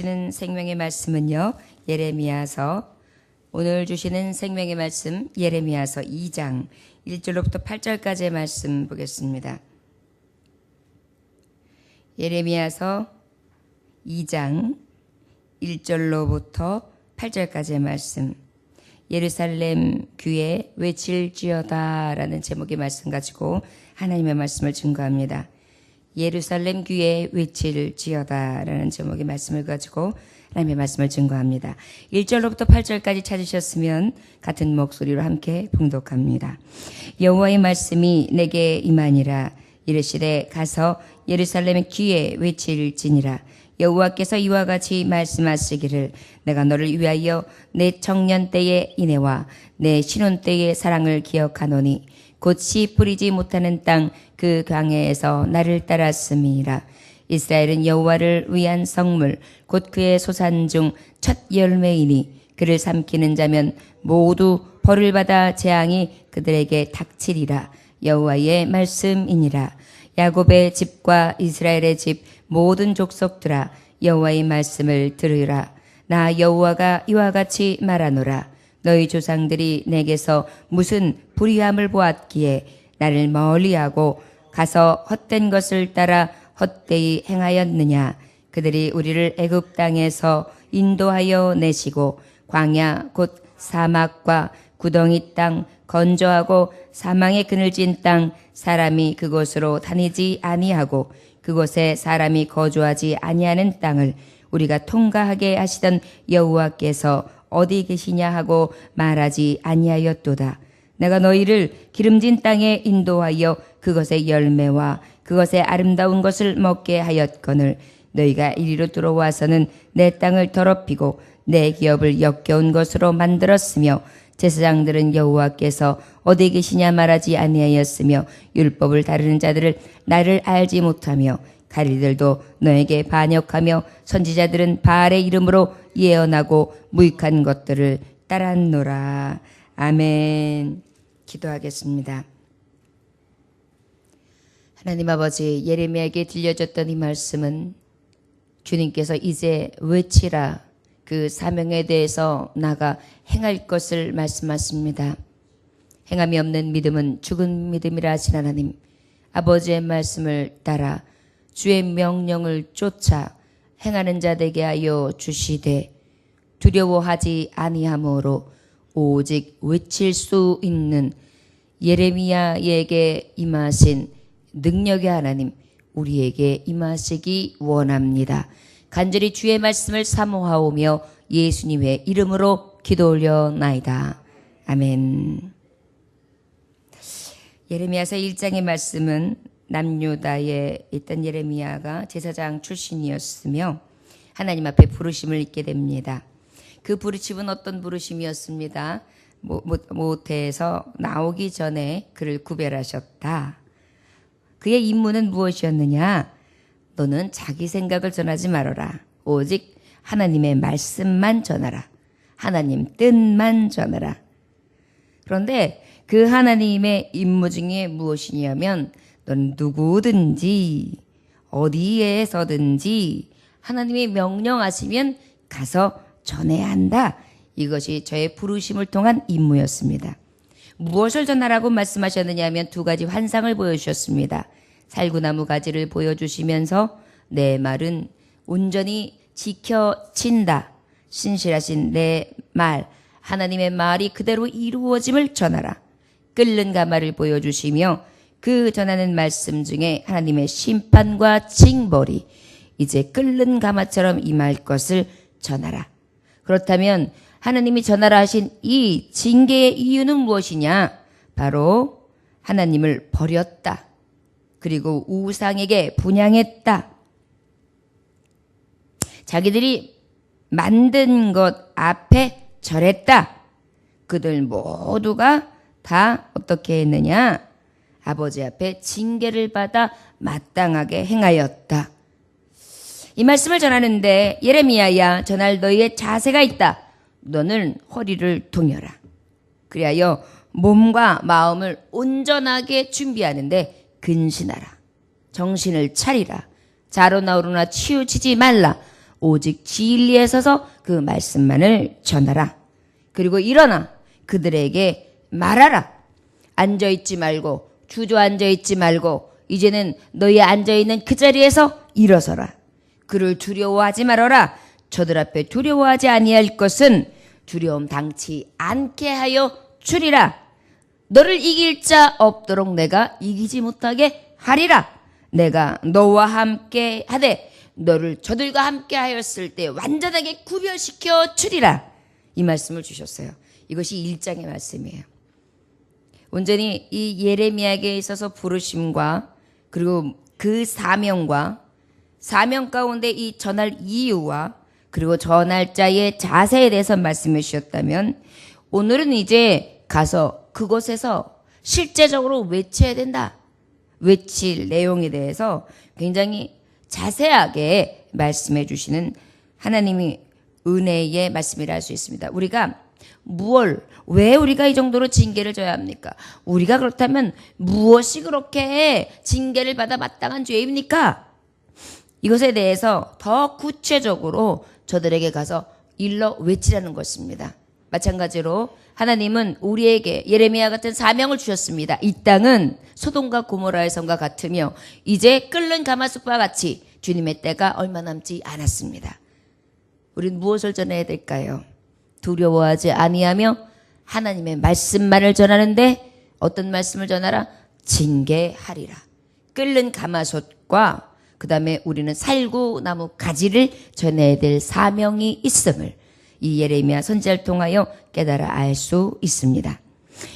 주시는 생명의 말씀은요, 예레미야서, 오늘 주시는 생명의 말씀 예레미야서 2장 1절로부터 8절까지의 말씀 보겠습니다. 예레미야서 2장 1절로부터 8절까지의 말씀. 예루살렘 귀에 외칠지어다 라는 제목의 말씀 가지고 하나님의 말씀을 증거합니다. 예루살렘 귀에 외칠지어다 라는 제목의 말씀을 가지고 하나님의 말씀을 증거합니다. 1절로부터 8절까지 찾으셨으면 같은 목소리로 함께 봉독합니다. 여호와의 말씀이 내게 임하니라. 이르시되 가서 예루살렘의 귀에 외칠지니라. 여호와께서 이와 같이 말씀하시기를 내가 너를 위하여 내 청년 때의 인애와 내 신혼 때의 사랑을 기억하노니 곧 씨 뿌리지 못하는 땅 그 광야에서 나를 따랐음이니라. 이스라엘은 여호와를 위한 성물 곧 그의 소산 중 첫 열매이니 그를 삼키는 자면 모두 벌을 받아 재앙이 그들에게 닥치리라. 여호와의 말씀이니라. 야곱의 집과 이스라엘의 집 모든 족속들아 여호와의 말씀을 들으라. 나 여호와가 이와 같이 말하노라. 너희 조상들이 내게서 무슨 불의함을 보았기에 나를 멀리하고 가서 헛된 것을 따라 헛되이 행하였느냐. 그들이 우리를 애굽 땅에서 인도하여 내시고 광야 곧 사막과 구덩이 땅 건조하고 사망의 그늘진 땅 사람이 그곳으로 다니지 아니하고 그곳에 사람이 거주하지 아니하는 땅을 우리가 통과하게 하시던 여호와께서 어디 계시냐 하고 말하지 아니하였도다. 내가 너희를 기름진 땅에 인도하여 그것의 열매와 그것의 아름다운 것을 먹게 하였거늘 너희가 이리로 들어와서는 내 땅을 더럽히고 내 기업을 역겨운 것으로 만들었으며 제사장들은 여호와께서 어디 계시냐 말하지 아니하였으며 율법을 다루는 자들을 나를 알지 못하며 가리들도 너에게 반역하며 선지자들은 바알의 이름으로 예언하고 무익한 것들을 따랐노라. 아멘. 기도하겠습니다. 하나님 아버지, 예레미야에게 들려졌던 이 말씀은 주님께서 이제 외치라, 그 사명에 대해서 나가 행할 것을 말씀하십니다. 행함이 없는 믿음은 죽은 믿음이라 하신 하나님, 아버지의 말씀을 따라 주의 명령을 쫓아 행하는 자 되게 하여 주시되 두려워하지 아니함으로 오직 외칠 수 있는 예레미야에게 임하신 능력의 하나님, 우리에게 임하시기 원합니다. 간절히 주의 말씀을 사모하오며 예수님의 이름으로 기도 올려나이다. 아멘. 예레미야서 1장의 말씀은 남유다에 있던 예레미야가 제사장 출신이었으며 하나님 앞에 부르심을 잊게 됩니다. 그 부르심은 어떤 부르심이었습니다. 모태에서 나오기 전에 그를 구별하셨다. 그의 임무는 무엇이었느냐? 너는 자기 생각을 전하지 말아라. 오직 하나님의 말씀만 전하라. 하나님 뜻만 전하라. 그런데 그 하나님의 임무 중에 무엇이냐면 넌 누구든지 어디에서든지 하나님이 명령하시면 가서 전해야 한다. 이것이 저의 부르심을 통한 임무였습니다. 무엇을 전하라고 말씀하셨느냐 하면 두 가지 환상을 보여주셨습니다. 살구나무 가지를 보여주시면서 내 말은 온전히 지켜진다. 신실하신 내 말, 하나님의 말이 그대로 이루어짐을 전하라. 끓는 가마를 보여주시며 그 전하는 말씀 중에 하나님의 심판과 징벌이 이제 끓는 가마처럼 임할 것을 전하라. 그렇다면 하나님이 전하라 하신 이 징계의 이유는 무엇이냐? 바로 하나님을 버렸다. 그리고 우상에게 분향했다. 자기들이 만든 것 앞에 절했다. 그들 모두가 다 어떻게 했느냐? 아버지 앞에 징계를 받아 마땅하게 행하였다. 이 말씀을 전하는데 예레미야야, 전할 너희의 자세가 있다. 너는 허리를 동여라. 그리하여 몸과 마음을 온전하게 준비하는데 근신하라. 정신을 차리라. 자로나오로나 치우치지 말라. 오직 진리에 서서 그 말씀만을 전하라. 그리고 일어나 그들에게 말하라. 앉아있지 말고 주저앉아있지 말고 이제는 너희 앉아있는 그 자리에서 일어서라. 그를 두려워하지 말아라. 저들 앞에 두려워하지 아니할 것은 두려움 당치 않게 하여 주리라. 너를 이길 자 없도록 내가 이기지 못하게 하리라. 내가 너와 함께 하되 너를 저들과 함께 하였을 때 완전하게 구별시켜 주리라. 이 말씀을 주셨어요. 이것이 1장의 말씀이에요. 온전히 이 예레미야에게 있어서 부르심과 그리고 그 사명 가운데 이 전할 이유와 그리고 전할 자의 자세에 대해서 말씀해 주셨다면 오늘은 이제 가서 그곳에서 실제적으로 외쳐야 된다. 외칠 내용에 대해서 굉장히 자세하게 말씀해 주시는 하나님이 은혜의 말씀이라 할 수 있습니다. 우리가 왜 우리가 이 정도로 징계를 져야 합니까? 우리가 그렇다면 무엇이 그렇게 징계를 받아 마땅한 죄입니까? 이것에 대해서 더 구체적으로 저들에게 가서 일러 외치라는 것입니다. 마찬가지로 하나님은 우리에게 예레미야 같은 사명을 주셨습니다. 이 땅은 소돔과 고모라의 성과 같으며 이제 끓는 가마솥과 같이 주님의 때가 얼마 남지 않았습니다. 우린 무엇을 전해야 될까요? 두려워하지 아니하며 하나님의 말씀만을 전하는데 어떤 말씀을 전하라? 징계하리라. 끓는 가마솥과 그 다음에 우리는 살구나무 가지를 전해야 될 사명이 있음을 이 예레미야 선지자를 통하여 깨달아 알 수 있습니다.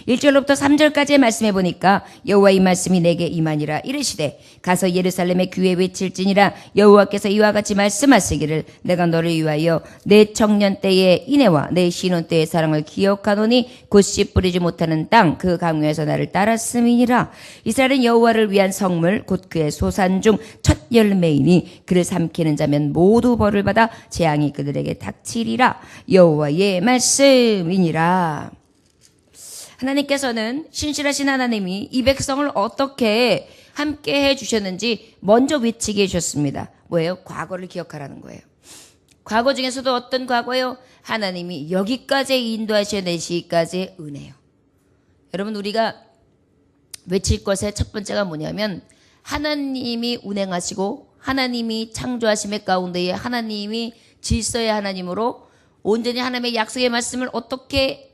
1절로부터 3절까지의 말씀해 보니까 여호와의 말씀이 내게 임하니라 이르시되 가서 예루살렘의 귀에 외칠지니라 여호와께서 이와 같이 말씀하시기를 내가 너를 위하여 내 청년 때의 인애와 내 신혼 때의 사랑을 기억하노니 곧 씨 뿌리지 못하는 땅 그 강요에서 나를 따랐음이니라. 이스라엘은 여호와를 위한 성물 곧 그의 소산 중 첫 열매이니 그를 삼키는 자면 모두 벌을 받아 재앙이 그들에게 닥치리라. 여호와의 말씀이니라. 하나님께서는 신실하신 하나님이 이 백성을 어떻게 함께 해주셨는지 먼저 외치게 해주셨습니다. 뭐예요? 과거를 기억하라는 거예요. 과거 중에서도 어떤 과거요? 하나님이 여기까지 인도하셔내시기까지의 은혜요. 여러분 우리가 외칠 것의 첫 번째가 뭐냐면 하나님이 운행하시고 하나님이 창조하심의 가운데에 하나님이 질서의 하나님으로 온전히 하나님의 약속의 말씀을 어떻게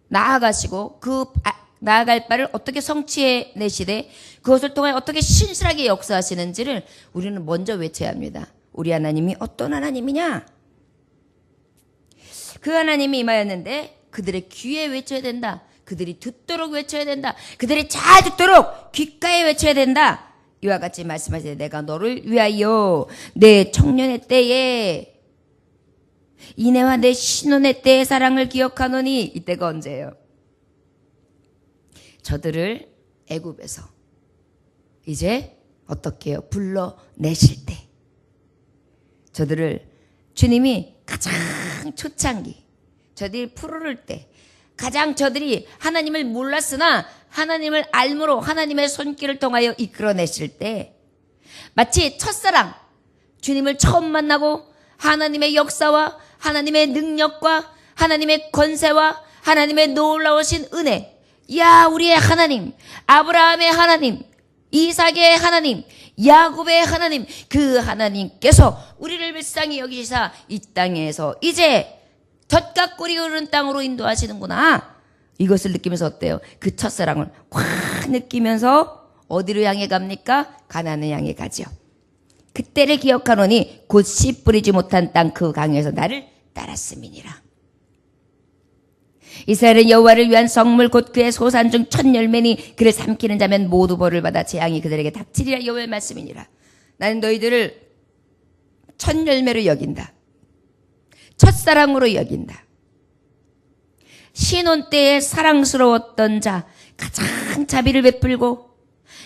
나아가시고 나아갈 바를 어떻게 성취해 내시되 그것을 통해 어떻게 신실하게 역사하시는지를 우리는 먼저 외쳐야 합니다. 우리 하나님이 어떤 하나님이냐? 그 하나님이 임하였는데 그들의 귀에 외쳐야 된다. 그들이 듣도록 외쳐야 된다. 그들이 잘 듣도록 귓가에 외쳐야 된다. 이와 같이 말씀하시되 내가 너를 위하여 내 청년의 때에 이내와 내 신혼의 때의 사랑을 기억하노니 이때가 언제예요? 저들을 애굽에서 이제 어떻게 해요? 불러내실 때 저들을 주님이 가장 초창기 저들이 푸르를 때 가장 저들이 하나님을 몰랐으나 하나님을 알므로 하나님의 손길을 통하여 이끌어내실 때 마치 첫사랑 주님을 처음 만나고 하나님의 역사와 하나님의 능력과 하나님의 권세와 하나님의 놀라우신 은혜 야 우리의 하나님 아브라함의 하나님 이삭의 하나님 야곱의 하나님 그 하나님께서 우리를 불쌍히 여기시사 이 땅에서 이제 젖과 꿀이 흐르는 땅으로 인도하시는구나. 이것을 느끼면서 어때요? 그 첫사랑을 확 느끼면서 어디로 향해 갑니까? 가나안을 향해 가죠. 그때를 기억하노니 곧 씨 뿌리지 못한 땅 그 강에서 나를 따랐음이니라. 이스라엘은 여호와를 위한 성물 곧 그의 소산 중 첫 열매니 그를 삼키는 자면 모두 벌을 받아 재앙이 그들에게 닥치리라. 여호와의 말씀이니라. 나는 너희들을 첫 열매로 여긴다. 첫사랑으로 여긴다. 신혼 때에 사랑스러웠던 자 가장 자비를 베풀고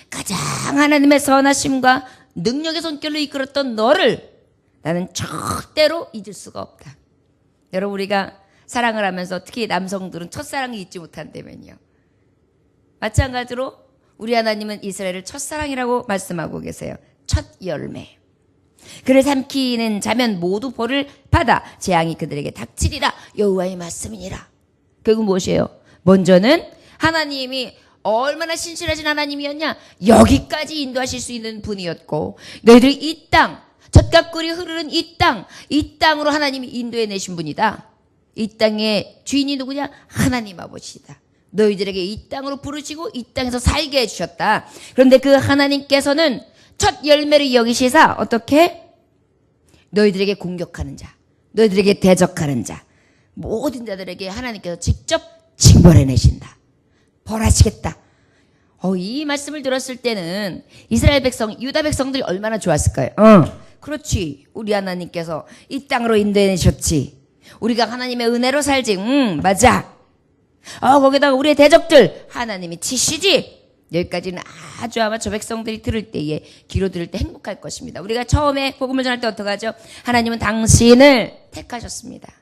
가장 하나님의 선하심과 능력의 손길로 이끌었던 너를 나는 절대로 잊을 수가 없다. 여러분 우리가 사랑을 하면서 특히 남성들은 첫사랑이 잊지 못한다면요. 마찬가지로 우리 하나님은 이스라엘을 첫사랑이라고 말씀하고 계세요. 첫 열매. 그를 삼키는 자면 모두 벌을 받아 재앙이 그들에게 닥치리라. 여호와의 말씀이니라. 결국 무엇이에요? 먼저는 하나님이 얼마나 신실하신 하나님이었냐? 여기까지 인도하실 수 있는 분이었고, 너희들이 이 땅, 젖과 꿀이 흐르는 이 땅으로 하나님이 인도해 내신 분이다. 이 땅의 주인이 누구냐? 하나님 아버지다. 너희들에게 이 땅으로 부르시고 이 땅에서 살게 해주셨다. 그런데 그 하나님께서는 첫 열매를 여기시사 어떻게? 너희들에게 공격하는 자, 너희들에게 대적하는 자, 모든 자들에게 하나님께서 직접 징벌해 내신다. 벌하시겠다. 이 말씀을 들었을 때는 이스라엘 백성, 유다 백성들이 얼마나 좋았을까요? 그렇지. 우리 하나님께서 이 땅으로 인도해 내셨지. 우리가 하나님의 은혜로 살지. 맞아. 거기다가 우리의 대적들 하나님이 치시지. 여기까지는 아주 아마 저 백성들이 들을 때에 귀로 들을 때 행복할 것입니다. 우리가 처음에 복음을 전할 때 어떡하죠? 하나님은 당신을 택하셨습니다.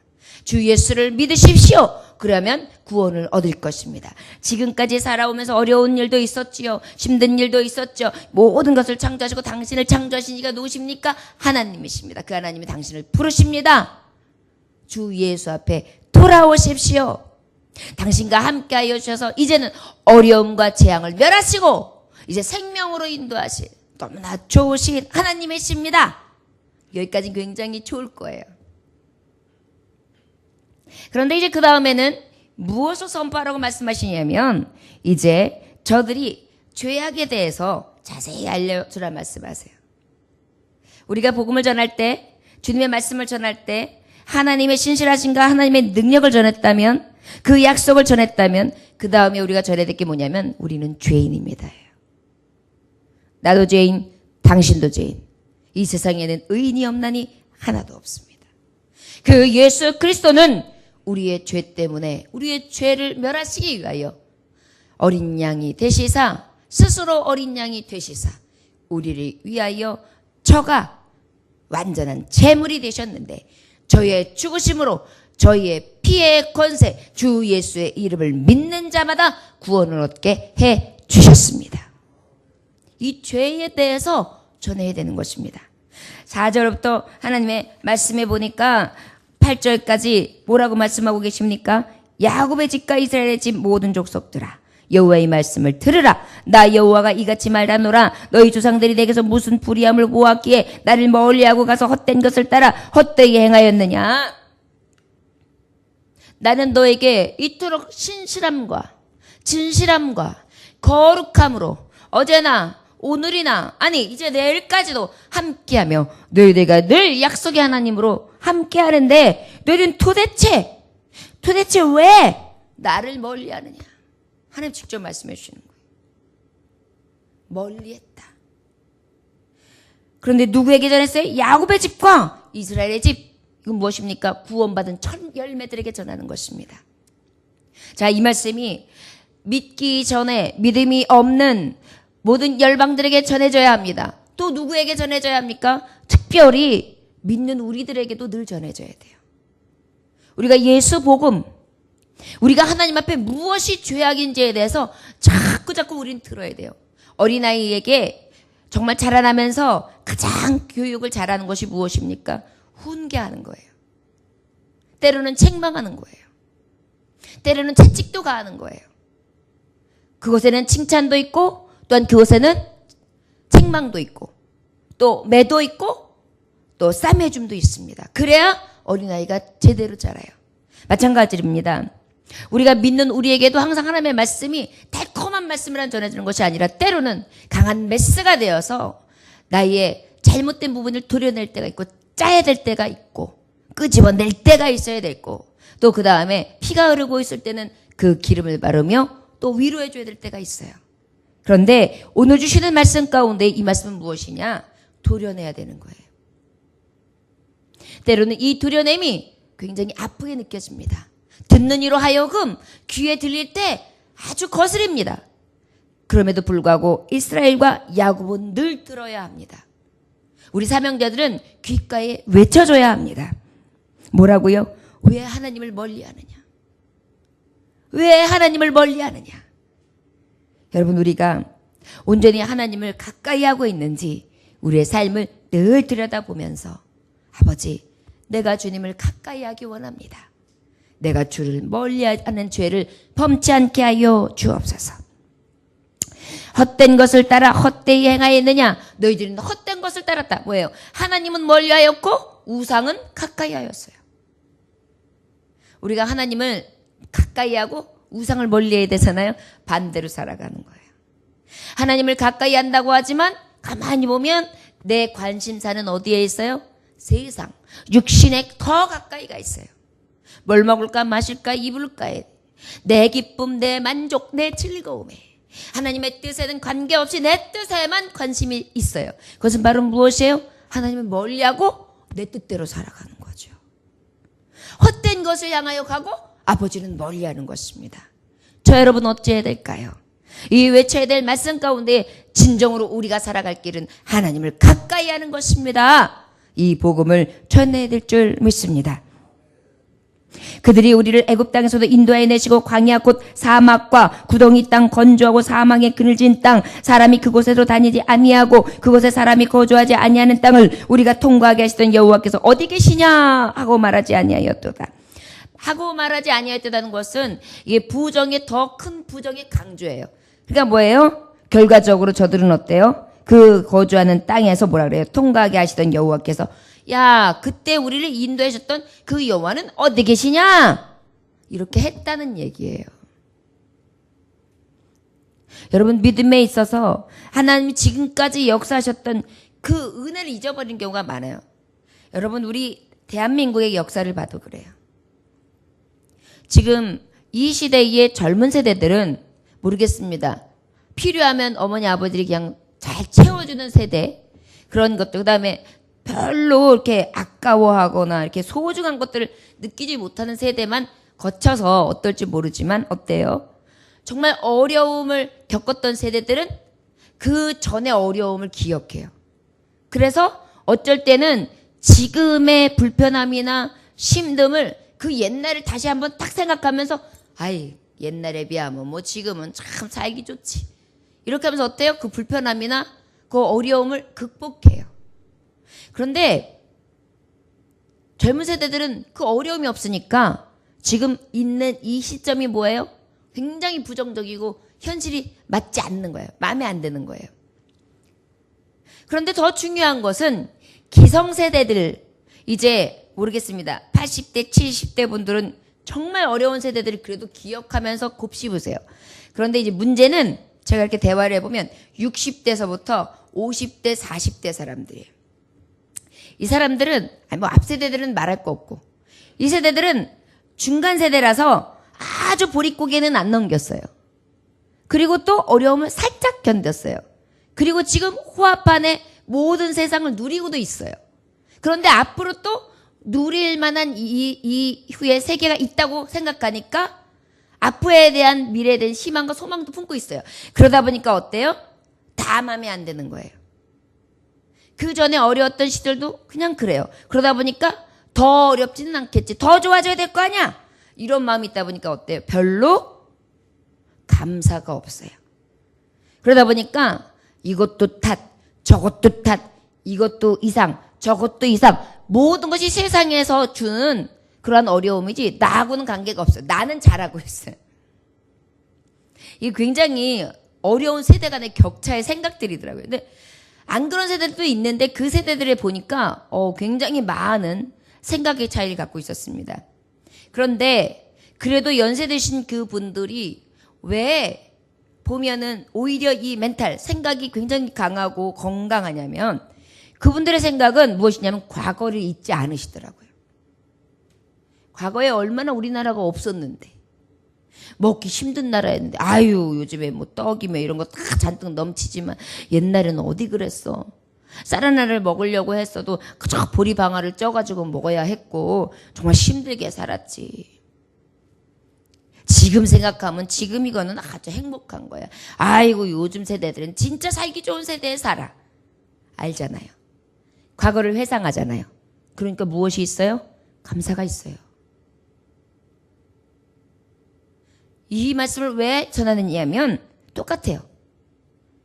주 예수를 믿으십시오. 그러면 구원을 얻을 것입니다. 지금까지 살아오면서 어려운 일도 있었지요. 힘든 일도 있었죠. 모든 것을 창조하시고 당신을 창조하신 이가 누구십니까? 하나님이십니다. 그 하나님이 당신을 부르십니다. 주 예수 앞에 돌아오십시오. 당신과 함께하여 주셔서 이제는 어려움과 재앙을 멸하시고 이제 생명으로 인도하실 너무나 좋으신 하나님이십니다. 여기까지 굉장히 좋을 거예요. 그런데 이제 그 다음에는 무엇을 선포하라고 말씀하시냐면 이제 저들이 죄악에 대해서 자세히 알려주라 말씀하세요. 우리가 복음을 전할 때, 주님의 말씀을 전할 때 하나님의 신실하신가 하나님의 능력을 전했다면, 그 약속을 전했다면 그 다음에 우리가 전해야 될 게 뭐냐면 우리는 죄인입니다. 나도 죄인, 당신도 죄인. 이 세상에는 의인이 없나니 하나도 없습니다. 그 예수 그리스도는 우리의 죄 때문에 우리의 죄를 멸하시기 위하여 어린 양이 되시사, 스스로 어린 양이 되시사 우리를 위하여 저가 완전한 제물이 되셨는데 저의 죽으심으로 저희의 피의 권세 주 예수의 이름을 믿는 자마다 구원을 얻게 해 주셨습니다. 이 죄에 대해서 전해야 되는 것입니다. 4절부터 하나님의 말씀해 보니까 8절까지 뭐라고 말씀하고 계십니까? 야곱의 집과 이스라엘의 집 모든 족속들아 여호와의 말씀을 들으라. 나 여호와가 이같이 말하노라. 너희 조상들이 내게서 무슨 불의함을 보았기에 나를 멀리하고 가서 헛된 것을 따라 헛되게 행하였느냐. 나는 너에게 이토록 신실함과 진실함과 거룩함으로 어제나 오늘이나 아니 이제 내일까지도 함께하며 너희들과 늘 약속의 하나님으로 함께하는데 너희는 도대체 왜 나를 멀리하느냐. 하나님 직접 말씀해 주시는 거예요. 멀리했다. 그런데 누구에게 전했어요? 야곱의 집과 이스라엘의 집. 이건 무엇입니까? 구원받은 첫 열매들에게 전하는 것입니다. 자, 이 말씀이 믿기 전에 믿음이 없는 모든 열방들에게 전해져야 합니다. 또 누구에게 전해져야 합니까? 특별히 믿는 우리들에게도 늘 전해져야 돼요. 우리가 예수 복음, 우리가 하나님 앞에 무엇이 죄악인지에 대해서 자꾸 우리는 들어야 돼요. 어린아이에게 정말 자라나면서 가장 교육을 잘하는 것이 무엇입니까? 훈계하는 거예요. 때로는 책망하는 거예요. 때로는 채찍도 가하는 거예요. 그곳에는 칭찬도 있고 또한 그곳에는 책망도 있고 또 매도 있고 또 쌈해줌도 있습니다. 그래야 어린아이가 제대로 자라요. 마찬가지입니다. 우리가 믿는 우리에게도 항상 하나님의 말씀이 달콤한 말씀을 전해주는 것이 아니라 때로는 강한 메스가 되어서 나의 잘못된 부분을 도려낼 때가 있고 짜야 될 때가 있고 끄집어낼 때가 있어야 되고 또 그 다음에 피가 흐르고 있을 때는 그 기름을 바르며 또 위로해 줘야 될 때가 있어요. 그런데 오늘 주시는 말씀 가운데 이 말씀은 무엇이냐? 도려내야 되는 거예요. 때로는 이 도려냄이 굉장히 아프게 느껴집니다. 듣는 이로 하여금 귀에 들릴 때 아주 거스립니다. 그럼에도 불구하고 이스라엘과 야곱은 늘 들어야 합니다. 우리 사명자들은 귓가에 외쳐줘야 합니다. 뭐라고요? 왜 하나님을 멀리하느냐? 왜 하나님을 멀리하느냐? 여러분, 우리가 온전히 하나님을 가까이 하고 있는지 우리의 삶을 늘 들여다보면서 아버지, 내가 주님을 가까이 하기 원합니다. 내가 주를 멀리하는 죄를 범치 않게 하여 주옵소서. 헛된 것을 따라 헛되이 행하였느냐? 너희들은 헛된 것을 따랐다. 뭐예요? 하나님은 멀리하였고 우상은 가까이 하였어요. 우리가 하나님을 가까이 하고 우상을 멀리해야 되잖아요. 반대로 살아가는 거예요. 하나님을 가까이 한다고 하지만 가만히 보면 내 관심사는 어디에 있어요? 세상, 육신에 더 가까이가 있어요. 뭘 먹을까 마실까 입을까에 내 기쁨, 내 만족, 내 즐거움에 하나님의 뜻에는 관계없이 내 뜻에만 관심이 있어요. 그것은 바로 무엇이에요? 하나님을 멀리하고 내 뜻대로 살아가는 거죠. 헛된 것을 향하여 가고 아버지는 멀리하는 것입니다. 저 여러분 어찌해야 될까요? 이 외쳐야 될 말씀 가운데 진정으로 우리가 살아갈 길은 하나님을 가까이 하는 것입니다. 이 복음을 전해야 될 줄 믿습니다. 그들이 우리를 애굽 땅에서도 인도하여 내시고 광야 곧 사막과 구덩이 땅, 건조하고 사망의 그늘진 땅, 사람이 그곳에도 다니지 아니하고 그곳에 사람이 거주하지 아니하는 땅을 우리가 통과하게 하시던 여호와께서 어디 계시냐 하고 말하지 아니하였도다. 하고 말하지 아니하였다는 것은 이게 부정의 더 큰 부정의 강조예요. 그러니까 뭐예요? 결과적으로 저들은 어때요? 그 거주하는 땅에서 뭐라 그래요? 통과하게 하시던 여호와께서 야, 그때 우리를 인도하셨던 그 여호와는 어디 계시냐? 이렇게 했다는 얘기예요. 여러분, 믿음에 있어서 하나님이 지금까지 역사하셨던 그 은혜를 잊어버린 경우가 많아요. 여러분, 우리 대한민국의 역사를 봐도 그래요. 지금 이 시대의 젊은 세대들은 모르겠습니다. 필요하면 어머니 아버지들이 그냥 잘 채워주는 세대, 그런 것들, 그 다음에 별로 이렇게 아까워하거나 이렇게 소중한 것들을 느끼지 못하는 세대만 거쳐서 어떨지 모르지만 어때요? 정말 어려움을 겪었던 세대들은 그 전의 어려움을 기억해요. 그래서 어쩔 때는 지금의 불편함이나 힘듦을 그 옛날을 다시 한번 딱 생각하면서 아이, 옛날에 비하면 뭐 지금은 참 살기 좋지. 이렇게 하면서 어때요? 그 불편함이나 그 어려움을 극복해요. 그런데 젊은 세대들은 그 어려움이 없으니까 지금 있는 이 시점이 뭐예요? 굉장히 부정적이고 현실이 맞지 않는 거예요. 마음에 안 드는 거예요. 그런데 더 중요한 것은 기성세대들, 이제 모르겠습니다. 80대, 70대 분들은 정말 어려운 세대들이 그래도 기억하면서 곱씹으세요. 그런데 이제 문제는 제가 이렇게 대화를 해보면 60대서부터 50대, 40대 사람들이에요. 이 사람들은 뭐 앞 세대들은 말할 거 없고 이 세대들은 중간 세대라서 아주 보릿고개는 안 넘겼어요. 그리고 또 어려움을 살짝 견뎠어요. 그리고 지금 호흡 안에 모든 세상을 누리고도 있어요. 그런데 앞으로 또 누릴 만한 이후의 세계가 있다고 생각하니까 앞으로에 대한 미래에 대한 희망과 소망도 품고 있어요. 그러다 보니까 어때요? 다 마음에 안 드는 거예요. 그 전에 어려웠던 시절도 그냥 그래요. 그러다 보니까 더 어렵지는 않겠지. 더 좋아져야 될 거 아니야. 이런 마음이 있다 보니까 어때요? 별로 감사가 없어요. 그러다 보니까 이것도 탓, 저것도 탓, 이것도 이상, 저것도 이상, 모든 것이 세상에서 주는 그러한 어려움이지 나하고는 관계가 없어요. 나는 잘하고 있어요. 이게 굉장히 어려운 세대 간의 격차의 생각들이더라고요. 근데 안 그런 세대들도 있는데 그 세대들을 보니까 굉장히 많은 생각의 차이를 갖고 있었습니다. 그런데 그래도 연세 드신 그 분들이 왜 보면은 오히려 이 멘탈, 생각이 굉장히 강하고 건강하냐면 그분들의 생각은 무엇이냐면 과거를 잊지 않으시더라고요. 과거에 얼마나 우리나라가 없었는데 먹기 힘든 나라였는데 아유 요즘에 뭐 떡이며 이런 거 다 잔뜩 넘치지만 옛날에는 어디 그랬어. 쌀 하나를 먹으려고 했어도 그저 보리방아를 쪄가지고 먹어야 했고 정말 힘들게 살았지. 지금 생각하면 지금 이거는 아주 행복한 거야. 아이고 요즘 세대들은 진짜 살기 좋은 세대에 살아. 알잖아요. 과거를 회상하잖아요. 그러니까 무엇이 있어요? 감사가 있어요. 이 말씀을 왜 전하느냐면 똑같아요.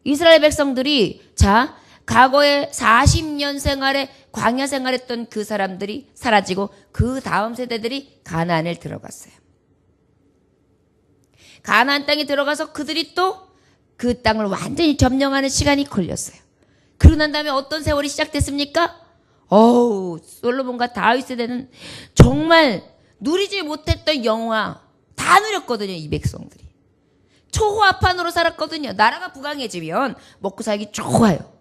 이스라엘 백성들이 자 과거에 40년 생활에 광야 생활했던 그 사람들이 사라지고 그 다음 세대들이 가나안에 들어갔어요. 가나안 땅에 들어가서 그들이 또 그 땅을 완전히 점령하는 시간이 걸렸어요. 그러고 난 다음에 어떤 세월이 시작됐습니까? 솔로몬과 다윗 세대는 정말 누리지 못했던 영화 다 누렸거든요. 이 백성들이. 초호화판으로 살았거든요. 나라가 부강해지면 먹고 살기 좋아요.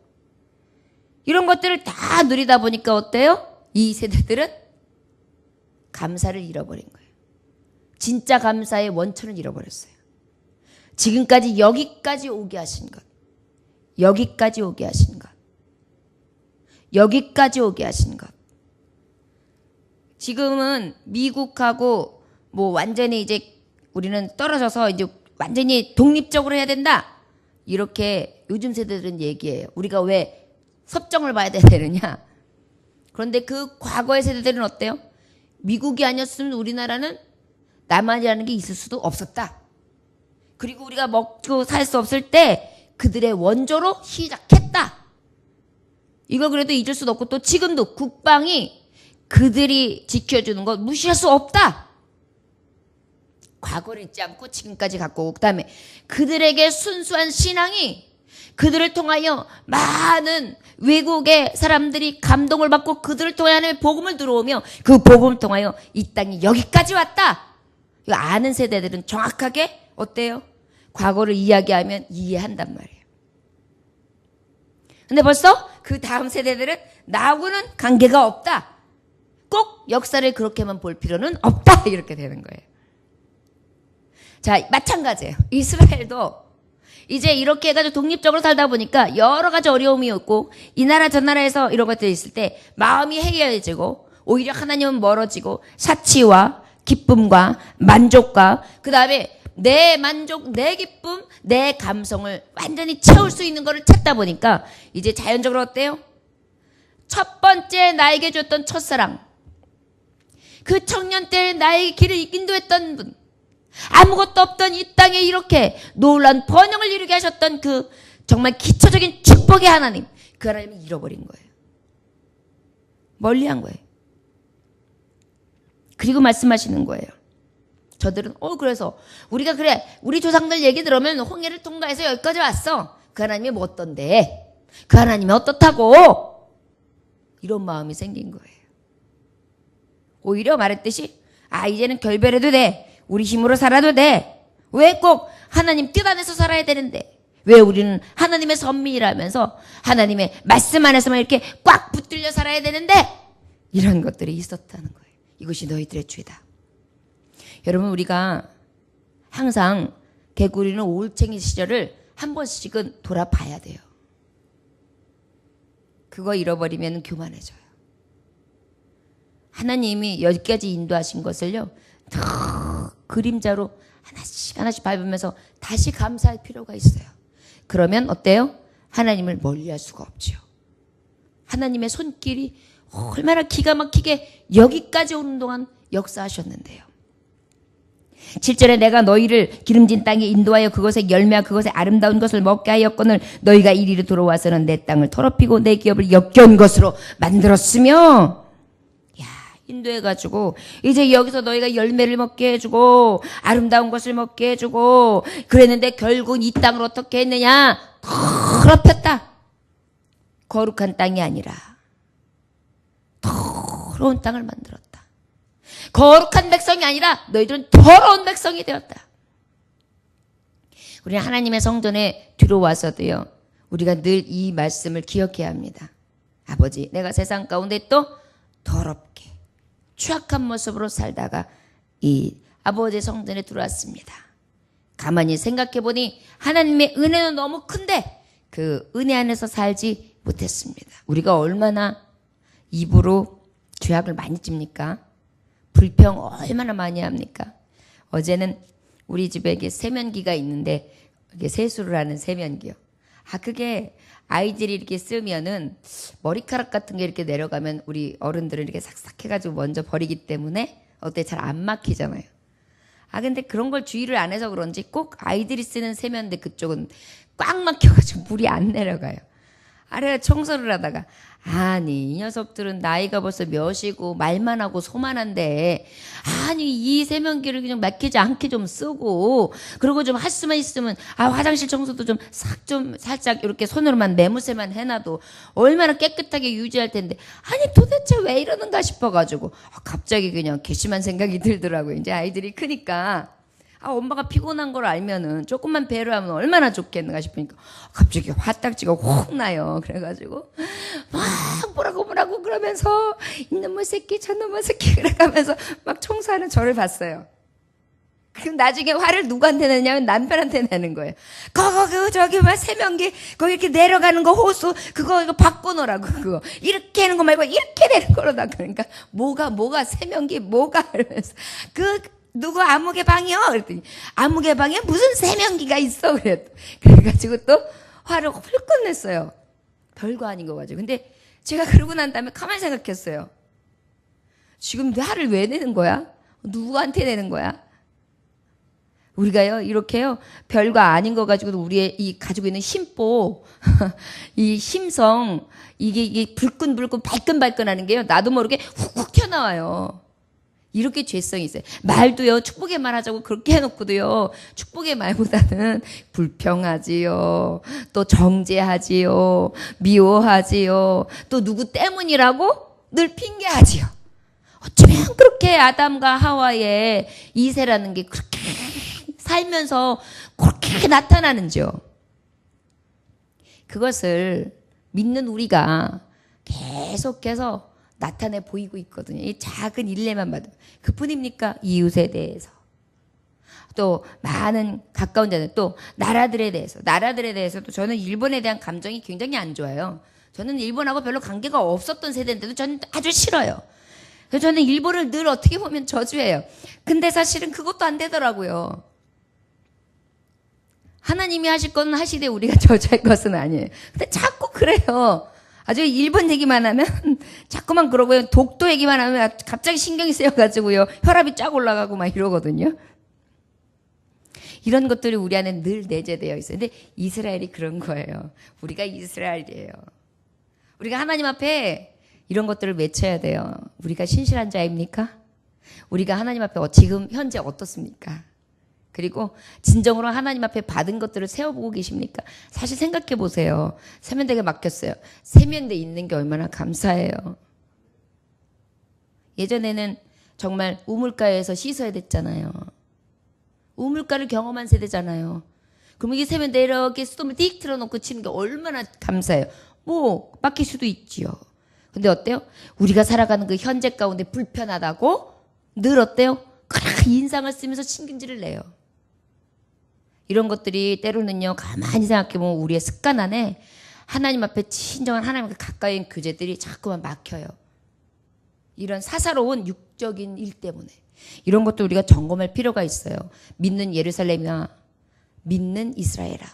이런 것들을 다 누리다 보니까 어때요? 이 세대들은 감사를 잃어버린 거예요. 진짜 감사의 원천을 잃어버렸어요. 지금까지 여기까지 오게 하신 것. 여기까지 오게 하신 것. 여기까지 오게 하신 것. 지금은 미국하고 뭐 완전히 이제 우리는 떨어져서 이제 완전히 독립적으로 해야 된다. 이렇게 요즘 세대들은 얘기해요. 우리가 왜 섭정을 봐야 되느냐. 그런데 그 과거의 세대들은 어때요? 미국이 아니었으면 우리나라는 남한이라는 게 있을 수도 없었다. 그리고 우리가 먹고 살 수 없을 때 그들의 원조로 시작했다. 이걸 그래도 잊을 수도 없고 또 지금도 국방이 그들이 지켜주는 것 무시할 수 없다. 과거를 잊지 않고 지금까지 갖고 오고 그다음에 그들에게 순수한 신앙이 그들을 통하여 많은 외국의 사람들이 감동을 받고 그들을 통하여 복음을 들어오며 그 복음을 통하여 이 땅이 여기까지 왔다. 이거 아는 세대들은 정확하게 어때요? 과거를 이야기하면 이해한단 말이에요. 근데 벌써 그 다음 세대들은 나하고는 관계가 없다. 꼭 역사를 그렇게만 볼 필요는 없다. 이렇게 되는 거예요. 자, 마찬가지예요. 이스라엘도 이제 이렇게 해가지고 독립적으로 살다 보니까 여러 가지 어려움이 있고 이 나라 저 나라에서 이런 것들이 있을 때 마음이 해이해지고 오히려 하나님은 멀어지고 사치와 기쁨과 만족과 그 다음에 내 만족, 내 기쁨, 내 감성을 완전히 채울 수 있는 거를 찾다 보니까 이제 자연적으로 어때요? 첫 번째 나에게 줬던 첫사랑, 그 청년 때 나에게 길을 인도했던 분, 아무것도 없던 이 땅에 이렇게 놀라운 번영을 이루게 하셨던 그 정말 기초적인 축복의 하나님, 그 하나님을 잃어버린 거예요. 멀리한 거예요. 그리고 말씀하시는 거예요. 저들은 그래서 우리가 그래 우리 조상들 얘기 들으면 홍해를 통과해서 여기까지 왔어. 그 하나님이 뭐 어떤데? 그 하나님이 어떻다고? 이런 마음이 생긴 거예요. 오히려 말했듯이 이제는 결별해도 돼. 우리 힘으로 살아도 돼. 왜 꼭 하나님 뜻 안에서 살아야 되는데? 왜 우리는 하나님의 선민이라면서 하나님의 말씀 안에서만 이렇게 꽉 붙들려 살아야 되는데? 이런 것들이 있었다는 거예요. 이것이 너희들의 죄다. 여러분 우리가 항상 개구리는 올챙이 시절을 한 번씩은 돌아봐야 돼요. 그거 잃어버리면 교만해져요. 하나님이 여기까지 인도하신 것을요. 더 그림자로 하나씩 하나씩 밟으면서 다시 감사할 필요가 있어요. 그러면 어때요? 하나님을 멀리할 수가 없죠. 하나님의 손길이 얼마나 기가 막히게 여기까지 오는 동안 역사하셨는데요. 7절에 내가 너희를 기름진 땅에 인도하여 그것의 열매와 그것의 아름다운 것을 먹게 하였거늘 너희가 이리로 돌아와서는 내 땅을 더럽히고 내 기업을 역겨운 것으로 만들었으며 인도해가지고 이제 여기서 너희가 열매를 먹게 해주고 아름다운 것을 먹게 해주고 그랬는데 결국 이 땅을 어떻게 했느냐? 더럽혔다. 거룩한 땅이 아니라 더러운 땅을 만들었다. 거룩한 백성이 아니라 너희들은 더러운 백성이 되었다. 우리는 하나님의 성전에 들어와서도요. 우리가 늘 이 말씀을 기억해야 합니다. 아버지, 내가 세상 가운데 또 더럽게 추악한 모습으로 살다가 이 아버지의 성전에 들어왔습니다. 가만히 생각해 보니 하나님의 은혜는 너무 큰데 그 은혜 안에서 살지 못했습니다. 우리가 얼마나 입으로 죄악을 많이 찝니까? 불평 얼마나 많이 합니까? 어제는 우리 집에 이게 세면기가 있는데 이게 세수를 하는 세면기요. 그게 아이들이 이렇게 쓰면은 머리카락 같은 게 이렇게 내려가면 우리 어른들은 이렇게 싹싹 해가지고 먼저 버리기 때문에 잘 안 막히잖아요. 근데 그런 걸 주의를 안 해서 그런지 꼭 아이들이 쓰는 세면대 그쪽은 꽉 막혀가지고 물이 안 내려가요. 아래가 청소를 하다가 아니 이 녀석들은 나이가 벌써 몇이고 말만 하고 소만한데 아니 이 세면기를 그냥 막히지 않게 좀 쓰고 그리고 좀 할 수만 있으면 화장실 청소도 좀 살짝 이렇게 손으로만 매무새만 해놔도 얼마나 깨끗하게 유지할 텐데 아니 도대체 왜 이러는가 싶어가지고 갑자기 그냥 괘씸한 생각이 들더라고요. 이제 아이들이 크니까 엄마가 피곤한 걸 알면은 조금만 배려하면 얼마나 좋겠는가 싶으니까 갑자기 화딱지가 확 나요. 그래가지고 막 뭐라고 그러면서 이놈의 새끼 저놈의 새끼 그래가면서 막 청소하는 저를 봤어요. 그럼 나중에 화를 누구한테 내냐면 남편한테 내는 거예요. 저기 막 세면기 거기 이렇게 내려가는 거 호수 그거 이거 바꿔놓으라고 그거 이렇게 하는 거 말고 이렇게 내는 거로다. 그러니까 뭐가 세면기 뭐가 이러면서 누구 아무개 방이요? 그랬더니 아무개 방에 무슨 세면기가 있어? 그래가지고 또 화를 훌쩍 냈어요. 별거 아닌 거 가지고. 근데 제가 그러고 난 다음에 가만히 생각했어요. 지금 화를 왜 내는 거야? 누구한테 내는 거야? 우리가요 이렇게요 별거 아닌 거 가지고도 우리의 이 가지고 있는 심보 이 심성 이게 불끈불끈 발끈발끈하는 게요 나도 모르게 훅훅 튀어나와요. 이렇게 죄성이 있어요. 말도요 축복의 말 하자고 그렇게 해놓고도요 축복의 말보다는 불평하지요, 또 정죄하지요, 미워하지요, 또 누구 때문이라고 늘 핑계하지요. 어쩌면 그렇게 아담과 하와의 이세라는 게 그렇게 살면서 그렇게 나타나는지요. 그것을 믿는 우리가 계속해서 나타내 보이고 있거든요. 이 작은 일례만 봐도. 그뿐입니까? 이웃에 대해서. 또 많은 가까운 자들, 또 나라들에 대해서도 저는 일본에 대한 감정이 굉장히 안 좋아요. 저는 일본하고 별로 관계가 없었던 세대인데도 저는 아주 싫어요. 그래서 저는 일본을 늘 어떻게 보면 저주해요. 근데 사실은 그것도 안 되더라고요. 하나님이 하실 건 하시되 우리가 저주할 것은 아니에요. 근데 자꾸 그래요. 아주 일본 얘기만 하면 자꾸만 그러고요. 독도 얘기만 하면 갑자기 신경이 쓰여가지고요. 혈압이 쫙 올라가고 막 이러거든요. 이런 것들이 우리 안에 늘 내재되어 있어요. 근데 이스라엘이 그런 거예요. 우리가 이스라엘이에요. 우리가 하나님 앞에 이런 것들을 외쳐야 돼요. 우리가 신실한 자입니까? 우리가 하나님 앞에 지금 현재 어떻습니까? 그리고 진정으로 하나님 앞에 받은 것들을 세워보고 계십니까? 사실 생각해 보세요. 세면대가 막혔어요. 세면대 있는 게 얼마나 감사해요. 예전에는 정말 우물가에서 씻어야 됐잖아요. 우물가를 경험한 세대잖아요. 그럼 이 세면대 이렇게 수돗물 띡 틀어놓고 치는 게 얼마나 감사해요. 막힐 수도 있지요. 근데 어때요? 우리가 살아가는 그 현재 가운데 불편하다고 늘 어때요? 그렇게 인상을 쓰면서 신경질을 내요. 이런 것들이 때로는요 가만히 생각해보면 우리의 습관 안에 하나님 앞에 진정한 하나님과 가까이인 교제들이 자꾸만 막혀요. 이런 사사로운 육적인 일 때문에. 이런 것도 우리가 점검할 필요가 있어요. 믿는 예루살렘이나 믿는 이스라엘아.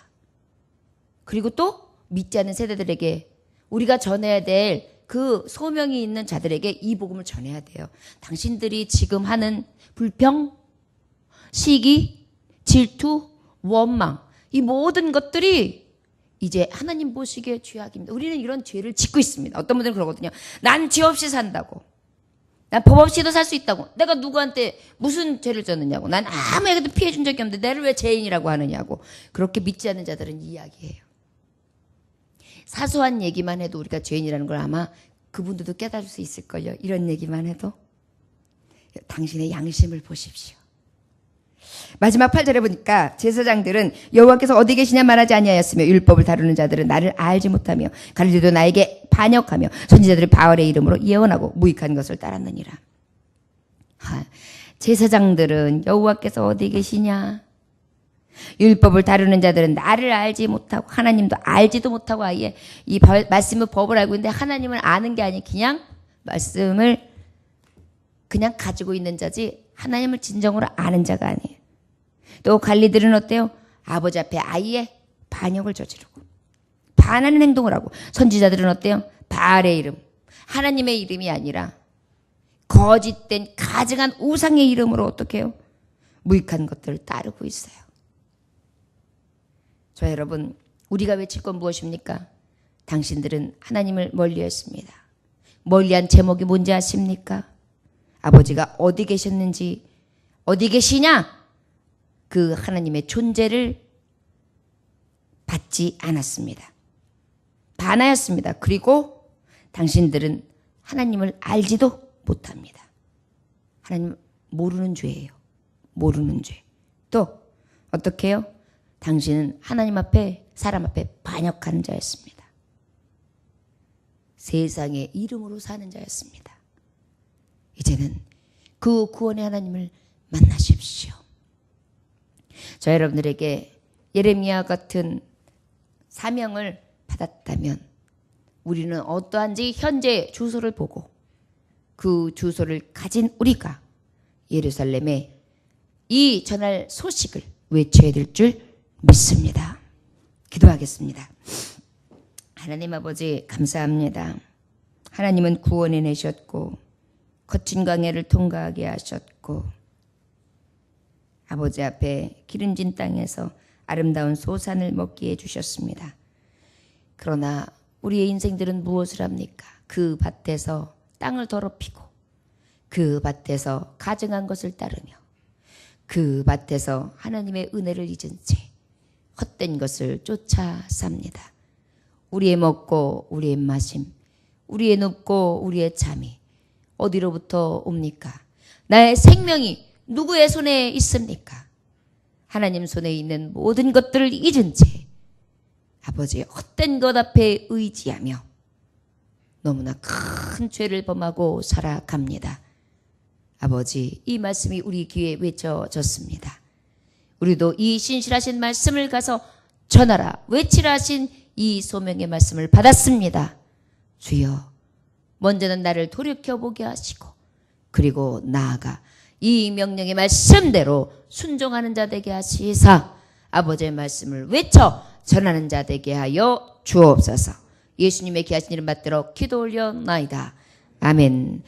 그리고 또 믿지 않는 세대들에게 우리가 전해야 될 그 소명이 있는 자들에게 이 복음을 전해야 돼요. 당신들이 지금 하는 불평, 시기, 질투, 원망 이 모든 것들이 이제 하나님 보시기에 죄악입니다. 우리는 이런 죄를 짓고 있습니다. 어떤 분들은 그러거든요. 난 죄 없이 산다고. 난 법 없이도 살 수 있다고. 내가 누구한테 무슨 죄를 졌느냐고. 난 아무에게도 피해 준 적이 없는데 나를 왜 죄인이라고 하느냐고. 그렇게 믿지 않는 자들은 이야기해요. 사소한 얘기만 해도 우리가 죄인이라는 걸 아마 그분들도 깨달을 수 있을걸요. 이런 얘기만 해도. 당신의 양심을 보십시오. 마지막 8절에 보니까 제사장들은 여호와께서 어디 계시냐 말하지 아니하였으며 율법을 다루는 자들은 나를 알지 못하며 가르쳐도 나에게 반역하며 선지자들이 바알의 이름으로 예언하고 무익한 것을 따랐느니라. 제사장들은 여호와께서 어디 계시냐, 율법을 다루는 자들은 나를 알지 못하고 하나님도 알지도 못하고 아예 이 말씀을 법을 알고 있는데 하나님을 아는 게 아니고 그냥 말씀을 그냥 가지고 있는 자지 하나님을 진정으로 아는 자가 아니에요. 또 관리들은 어때요? 아버지 앞에 아예 반역을 저지르고 반하는 행동을 하고, 선지자들은 어때요? 바알의 이름, 하나님의 이름이 아니라 거짓된 가증한 우상의 이름으로 어떻게 해요? 무익한 것들을 따르고 있어요. 저 여러분, 우리가 외칠 건 무엇입니까? 당신들은 하나님을 멀리했습니다. 멀리한 제목이 뭔지 아십니까? 아버지가 어디 계셨는지, 어디 계시냐? 그 하나님의 존재를 받지 않았습니다. 반하였습니다. 그리고 당신들은 하나님을 알지도 못합니다. 하나님 모르는 죄예요. 모르는 죄. 또 어떻게 해요? 당신은 하나님 앞에, 사람 앞에 반역하는 자였습니다. 세상의 이름으로 사는 자였습니다. 이제는 그 구원의 하나님을 만나십시오. 저 여러분들에게 예레미야 같은 사명을 받았다면 우리는 어떠한지 현재 주소를 보고 그 주소를 가진 우리가 예루살렘에 이 전할 소식을 외쳐야 될 줄 믿습니다. 기도하겠습니다. 하나님 아버지 감사합니다. 하나님은 구원해 내셨고 거친 광야를 통과하게 하셨고 아버지 앞에 기름진 땅에서 아름다운 소산을 먹게 해주셨습니다. 그러나 우리의 인생들은 무엇을 합니까? 그 밭에서 땅을 더럽히고 그 밭에서 가증한 것을 따르며 그 밭에서 하나님의 은혜를 잊은 채 헛된 것을 쫓아 삽니다. 우리의 먹고 우리의 마심, 우리의 눕고 우리의 잠이 어디로부터 옵니까? 나의 생명이 누구의 손에 있습니까? 하나님 손에 있는 모든 것들을 잊은 채 아버지의 헛된 것 앞에 의지하며 너무나 큰 죄를 범하고 살아갑니다. 아버지, 이 말씀이 우리 귀에 외쳐졌습니다. 우리도 이 신실하신 말씀을 가서 전하라, 외치라 하신 이 소명의 말씀을 받았습니다. 주여, 먼저는 나를 돌이켜보게 하시고 그리고 나아가 이 명령의 말씀대로 순종하는 자 되게 하시사 아버지의 말씀을 외쳐 전하는 자 되게 하여 주옵소서. 예수님의 귀하신 이름 받들어 기도 올려나이다. 아멘.